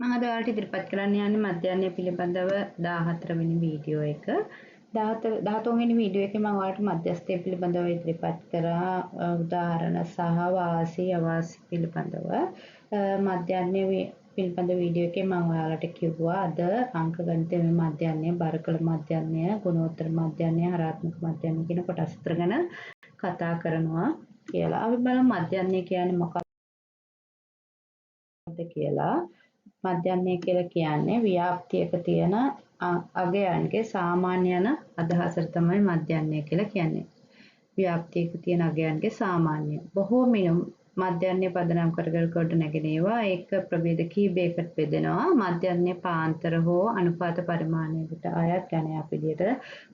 මම අද ඔයාලට ඉදිරිපත් කරන්න යන්නේ මධ්‍යහ්නය පිළිබඳව 14 වෙනි වීඩියෝ එක. 13 වෙනි වීඩියෝ එකේ මම ඔයාලට මධ්‍යස්ථය පිළිබඳව ඉදිරිපත් කරා උදාහරණ සහ වාසි අවාසි පිළිබඳව. මධ්‍යහ්නය පිළිබඳ වීඩියෝ එකේ මම ඔයාලට කිව්වා අද අංක ගණිතයේ මධ්‍යහ්නය, බරකල මධ්‍යහ්නය, ගුණෝත්තර මධ්‍යහ්නය, හරාත්මක මධ්‍යහ්නය කියන කොටස් හතර ගැන කතා කරනවා කියලා. අපි බලමු මධ්‍යහ්නය කියන්නේ මොකක්ද කියලා. මධ්‍යහ්නය කියලා කියන්නේ ව්‍යාප්තියක තියෙන අගයන්ගේ සාමාන්‍ය යන අදහසට තමයි මධ්‍යහ්නය කියලා කියන්නේ. ව්‍යාප්තියක තියෙන අගයන්ගේ සාමාන්‍ය. බොහෝ මිනුම් මධ්‍යහ්නය පදනම් කරගෙන කොට නැගෙන ඒවා ඒක ප්‍රභේද කීපයකට බෙදෙනවා. මධ්‍යහ්නය පාන්තර හෝ අනුපාත පරිමාණයකට අයත් ගණයක් විදිහට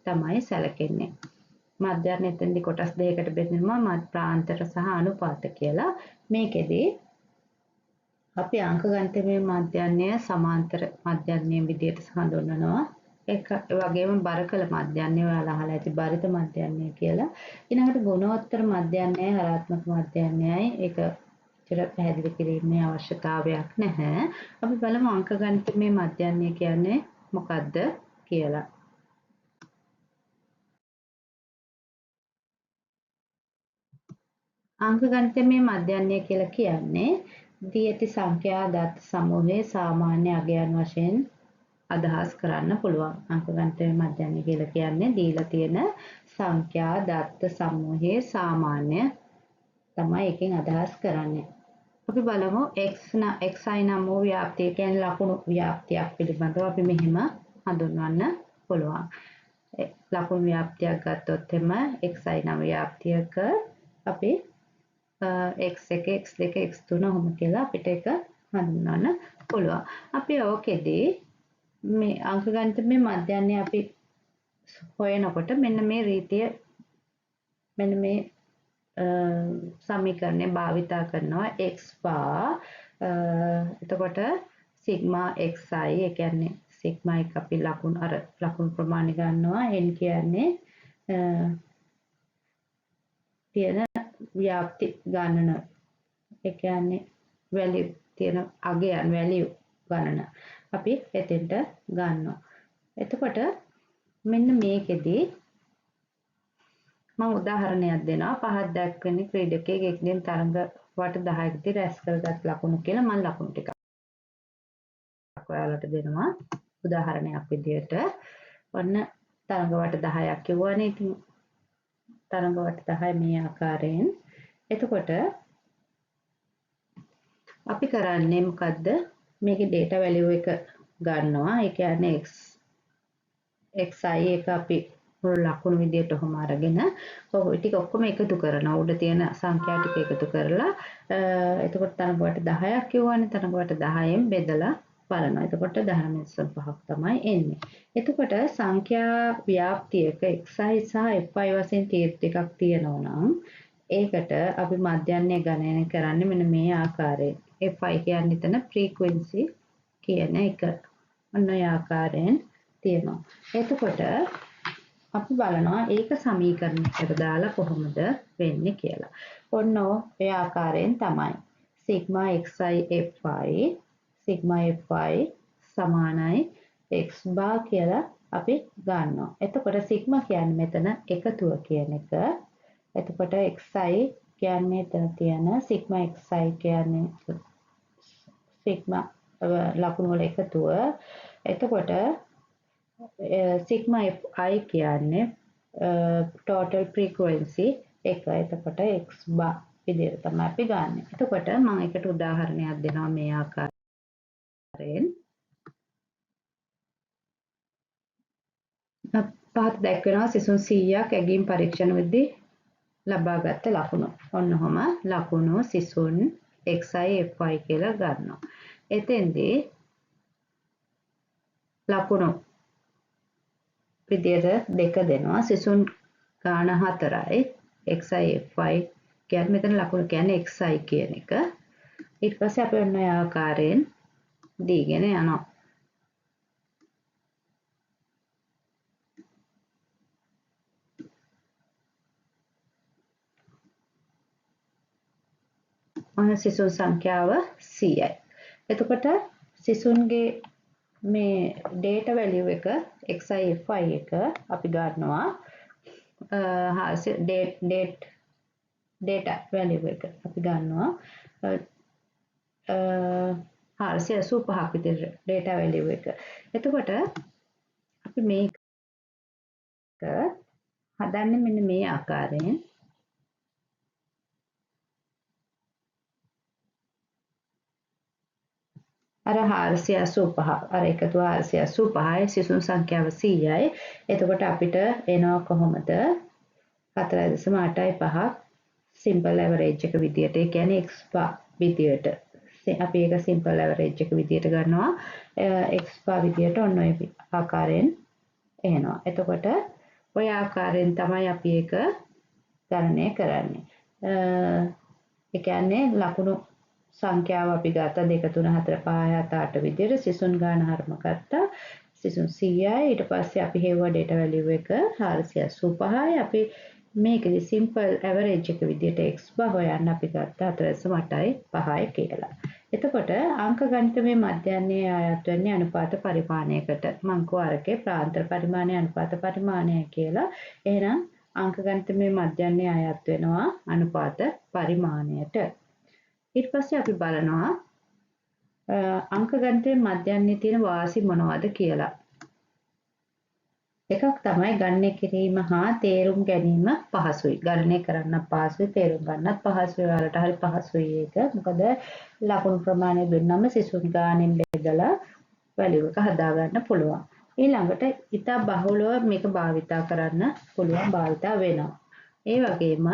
තමයි සැලකෙන්නේ. මධ්‍යහ්නය එතෙන්දී කොටස් දෙකකට බෙදෙනවා ප්‍රාන්තර සහ අනුපාත කියලා. මේකෙදී අපි අංක ගණිතමය මධ්‍යහ්නය සමාන්තර මධ්‍යහ්නය විදිහට හඳුන්වනවා. ඒ වගේම බරකල මධ්‍යහ්නය ඔයාලා අහලා ඇති බරිත මධ්‍යහ්නය කියලා. ඊළඟට ගුණෝත්තර මධ්‍යහ්නයයි හරාත්මක මධ්‍යහ්නයයි ඒක ඉතර පැහැදිලි කිරීමේ අවශ්‍යතාවයක් නැහැ. අපි බලමු අංක ගණිතමය මධ්‍යහ්නය කියන්නේ මොකක්ද කියලා. අංක ගණිතමය මධ්‍යහ්නය කියලා කියන්නේ දී ඇති සංඛ්‍යා දත්ත සමූහයේ සාමාන්‍ය අගයන් වශයෙන් අදහස් කරන්න පුළුවන්. අංක ගණිතමය මධ්‍යහ්නය කියලා කියන්නේ දීලා තියෙන සංඛ්‍යා දත්ත සමූහයේ සාමාන්‍ය තමයි එකෙන් අදහස් කරන්නේ. අපි බලමු xi නම් වූ ව්‍යාප්තිය කියන්නේ ලකුණු ව්‍යාප්තියක් පිළිබඳව අපි මෙහෙම හඳුන්වන්න පුළුවන්. ලකුණු ව්‍යාප්තියක් ගත්තොත් එම xi නම් ව්‍යාප්තියක අපි x1 x2 x3 ඔහොම කියලා අපිට ඒක හඳුන්වන්න පුළුවන්. අපි ඕකෙදී මේ අංක ගණිතමය මධ්‍යහ්නය අපි හොයනකොට මෙන්න මේ රීතිය මෙන්න මේ සමීකරණය භාවිතා කරනවා x bar එතකොට සිග්මා xi ඒ කියන්නේ සිග්මා එක අපි ලකුණු ප්‍රමාණය ගන්නවා n කියන්නේ තියෙන ව්‍යාප්ති ගණන ඒ කියන්නේ වැලියු තියෙන අගයන් වැලියු ගණන අපි එතෙන්ට ගන්නවා. එතකොට මෙන්න මේකෙදී මම උදාහරණයක් දෙනවා. පහත් දක්වන ක්‍රීඩකයෙක් එක්දින තරඟ වට 10කදී රැස් කරගත් ලකුණු කියලා මම ලකුණු ටිකක් ඔයාලට දෙනවා. උදාහරණයක් විදිහට ඔන්න තරඟ වට 10ක් කිව්වනේ. ඉතින් තරඟ වට 10 මේ ආකාරයෙන්. එතකොට අපි කරන්නේ මොකද්ද? මේකේ data value එක ගන්නවා. ඒ කියන්නේ xi එක අපි ලකුණු විදියට ඔහොම අරගෙන ඔය ටික ඔක්කොම එකතු කරනවා. උඩ තියෙන සංඛ්‍යා ටික එකතු කරලා එතකොට තරඟ වට 10ක් කියවනේ. තරඟ වට 10න් බෙදලා බලනවා. එතකොට 10-5ක් තමයි එන්නේ. එතකොට සංඛ්‍යා ව්‍යාප්තියක xi සහ fy වශයෙන් තීර්ථ එකක් තියෙනවා නම් ඒකට අපි මධ්‍යහ්නය ගණනය කරන්නේ මෙන්න මේ ආකාරයෙන්. fy කියන්නේ එතන frequency කියන එක. ඔන්න ඔය ආකාරයෙන් තියෙනවා. එතකොට අපි බලනවා ඒක සමීකරණයකට දාලා කොහොමද වෙන්නේ කියලා. ඔන්න ඔය ආකාරයෙන් තමයි. Sigma xi fy sigma fy සමානයි x bar කියලා අපි ගන්නවා. එතකොට සිග්මා කියන්නේ මෙතන එකතුව කියන එක. එතකොට xi කියන්නේ එතන තියෙන සිග්මා xi කියන්නේ සිග්මා ලකුණු වල එකතුව. එතකොට සිග්මා fi කියන්නේ total frequency එක. එතකොට x bar විදිහට තමයි අපි ගන්නෙ. එතකොට මම එකට උදාහරණයක් දෙනවා මේ ආකාරයෙන්. පහත දැක්වෙනවා සිසුන් 100ක් ඇගීම් පරීක්ෂණ වෙද්දී ලබාගත් ලකුණු. ඔන්න ඔහම ලකුණු සිසුන් xi fy කියලා ගන්නවා. එතෙන්දී ලකුණු විදියට දෙක දෙනවා. සිසුන් ගාන 4යි xi fy කියන්නේ මෙතන ලකුණු කියන්නේ xi කියන එක. ඊට පස්සේ අපි ඔන්න ඔය ආකාරයෙන් දීගෙන යනවා. ඔන්න සිසුන් සංඛ්‍යාව 100යි. එතකොට සිසුන්ගේ මේ data value එක xi fi එක අපි ගන්නවා data value එක අපි ගන්නවා 485ක් විදිහට data value එක. එතකොට අපි මේක හදන්නේ මෙන්න මේ ආකාරයෙන්. අර 485 අර එකතු 485යි සිසුන් සංඛ්‍යාව 100යි. එතකොට අපිට එනවා කොහොමද 4.85ක් simple average එක විදියට. ඒ කියන්නේ x bar විදියට. අපි ඒක simple average එක විදියට ගන්නවා. x bar විදියට ඔන්න ඔය ආකාරයෙන් එනවා. එතකොට ඔය ආකාරයෙන් තමයි අපි ඒක ගණනය කරන්නේ. ඒ කියන්නේ ලකුණු සංඛ්‍යාව අපි ගත්තා 2 3 4 5 7 8 විදියට සිසුන් ගාන හරම ගත්තා සිසුන් 100යි ඊට පස්සේ අපි හෙව්වා data value එක 485යි අපි මේකේ simple average එක විදියට x bar හොයන්න අපි ගත්තා 4.8යි කියලා. එතකොට අංක ගණිතමය මධ්‍යයනයේ අයත් වෙන්නේ අනුපාත පරිමාණයකට. මං කෝරකේ ප්‍රාන්තර පරිමාණය අනුපාත පරිමාණය කියලා. එහෙනම් අංක ගණිතමය මධ්‍යයනයේ අයත් වෙනවා අනුපාත පරිමාණයට. ඊට පස්සේ අපි බලනවා අංක ගණිතයේ මධ්‍යයනයේ තියෙන වාසි මොනවද කියලා. එකක් තමයි ගණනය කිරීම හා තේරුම් ගැනීම පහසුයි. ගණනය කරන්න පහසුයි, තේරුම් ගන්නත් පහසුයි. ඔයාලට හරි පහසුයි ඒක. මොකද ලකුණු ප්‍රමාණය දුන්නම සිසුන් ගානෙන් බෙදලා වැලියු එක හදා ගන්න පුළුවන්. ඊළඟට ඉතා බහුලව මේක භාවිතා කරන්න පුළුවන් භාවිතා වෙනවා. ඒ වගේම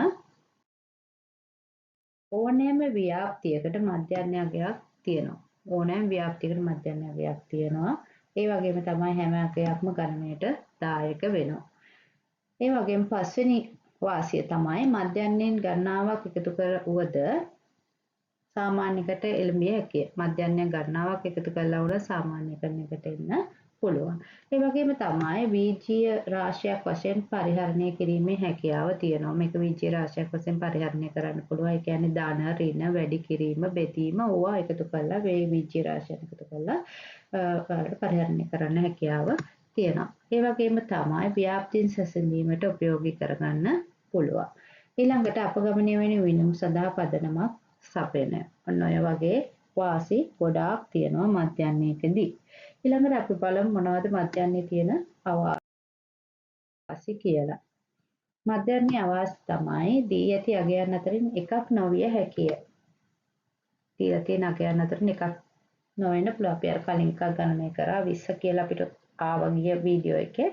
ඕනෑම ව්‍යාප්තියකට මධ්‍යයනයක් තියෙනවා. ඕනෑම ව්‍යාප්තියකට මධ්‍යයනයක් තියෙනවා. ඒ වගේම තමයි හැම අගයක්ම ගණනයට දායක වෙනවා. ඒ වගේම පස්වෙනි වාසිය තමයි මධ්‍යයනෙන් ගණනාවක් එකතු කරුවද සාමාන්‍යකට එළඹිය හැකිය. මධ්‍යයන ගණනාවක් එකතු කළා වුණා සාමාන්‍යකරණයකට එන්න පුළුවන්. ඒ වගේම තමයි බීජීය රාශියක් වශයෙන් පරිහරණය කිරීමේ හැකියාව තියෙනවා. මේක බීජීය රාශියක් වශයෙන් පරිහරණය කරන්න පුළුවන්. ඒ කියන්නේ ධන, ඍණ, වැඩි කිරීම, බෙදීම ඕවා එකතු කරලා මේ බීජීය රාශියක් එකතු කරලා පරිහරණය කරන්න හැකියාව තියෙනවා. ඒ වගේම තමයි ව්‍යාප්තින් සැසඳීමට ප්‍රයෝගී කරගන්න පුළුවන්. ඊළඟට අපගමනය වෙන විනුම් සඳහා පදනමක් සපයන. ඔන්න ඔය වගේ වාසි ගොඩාක් තියෙනවා මධ්‍යයනයකදී. ඊළඟට අපි බලමු මොනවද මධ්‍යයනයේ තියෙන අවාසි කියලා. මධ්‍යයනයේ අවාසි තමයි දී ඇති අගයන් අතරින් එකක් නොවිය හැකිය. දීලා තියෙන අගයන් අතරින් එකක් නොවෙන්න පුළුවන්. අපි අර කලින් එකක් ගණනය කරා 20 කියලා අපිට ආවා ගිය වීඩියෝ එකේ.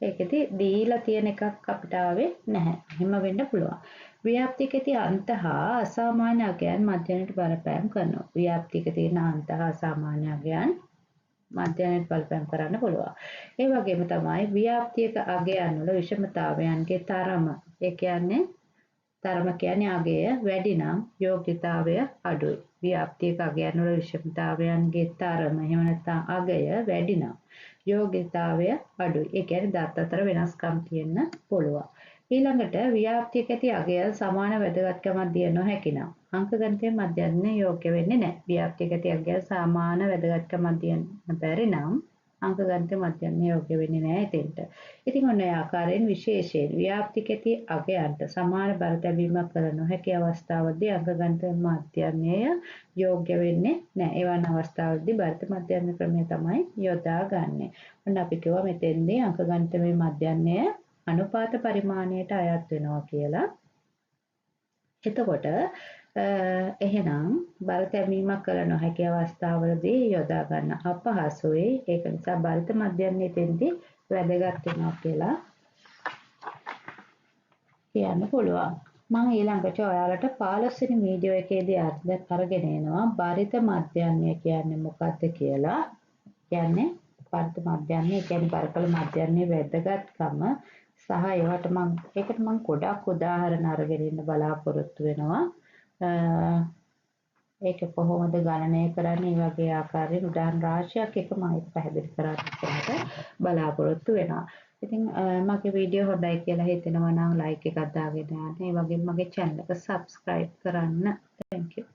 ඒකෙදි දීලා තියෙන එකක් අපිට ආවේ නැහැ. එහෙම වෙන්න පුළුවන්. ව්‍යාප්තිකයේ අන්ත හා අසාමාන්‍ය අගයන් මධ්‍යයනයට බලපෑම් කරනවා. ව්‍යාප්තික තියෙන අන්ත හා අසාමාන්‍ය අගයන් මධ්‍යයනයට බලපෑම් කරන්න පුළුවන්. ඒ වගේම තමයි ව්‍යාප්තියක අගයන් වල විෂමතාවයන්ගේ තරම. ඒ කියන්නේ තරම කියන්නේ අගය වැඩි නම් යෝග්‍යතාවය අඩුයි. ව්‍යාප්තියක අගයන් වල විෂමතාවයන්ගේ තරම එහෙම නැත්නම් අගය වැඩි නම් යෝග්‍යතාවය අඩුයි. ඒ කියන්නේ දත් අතර වෙනස්කම් තියෙන්න පුළුවන්. ඊළඟට ව්‍යාප්තියක ඇති අගය සමාන වැදගත්කමක් දිය නොහැකි නම් අංක ගණිතයේ මධ්‍යයනය යෝග්‍ය වෙන්නේ නැහැ. ව්‍යාප්තියක ඇති අගය සමාන වැදගත්කමක් දියන්න බැරි නම් අංක ගණිතයේ මධ්‍යයනය යෝග්‍ය වෙන්නේ නැහැ එතෙන්ට. ඉතින් ඔන්න ඒ ආකාරයෙන් විශේෂයෙන් ව්‍යාප්තියක ඇති අගයන්ට සමාන බර තැබීමක් කර නොහැකි අවස්ථාවලදී අංක ගණිතයේ මධ්‍යයනය යෝග්‍ය වෙන්නේ නැහැ. එවන් අවස්ථාවලදී බරිත මධ්‍යයන ක්‍රමය තමයි යොදාගන්නේ. ඔන්න අපි කිව්වා මෙතෙන්දී අංක ගණිතයේ මධ්‍යයනය අනුපාත පරිමාණයට අයත් වෙනවා කියලා. එතකොට එහෙනම් බර තැබීමක් කළ නොහැකි අවස්ථාවලදී යොදා ගන්න අපහසුයි. ඒක නිසා බරිත මධ්‍යයනයේ තෙන්දී වැදගත් වෙනවා කියලා කියන්න පුළුවන්. මම ඊළඟට ඔයාලට 15 වෙනි වීඩියෝ එකේදී අරගෙන එනවා බරිත මධ්‍යයනය කියන්නේ මොකක්ද කියලා. කියන්නේ බරිත මධ්‍යයනය කියන්නේ බරපතල මධ්‍යයනයේ වැදගත්කම සහ ඒකට මම ගොඩක් උදාහරණ අරගෙන ඉන්න බලාපොරොත්තු වෙනවා. ඒක කොහොමද ගණනය කරන්නේ වගේ ආකාරයෙන් උදාහරණ රාශියක් එක මම ඒක පැහැදිලි කරන්න බලාපොරොත්තු වෙනවා. ඉතින් මගේ වීඩියෝ හොඳයි කියලා හිතෙනවා නම් ලයික් එකක් දාගෙන යන්න. ඒ වගේම මගේ channel එක subscribe කරන්න. Thank you.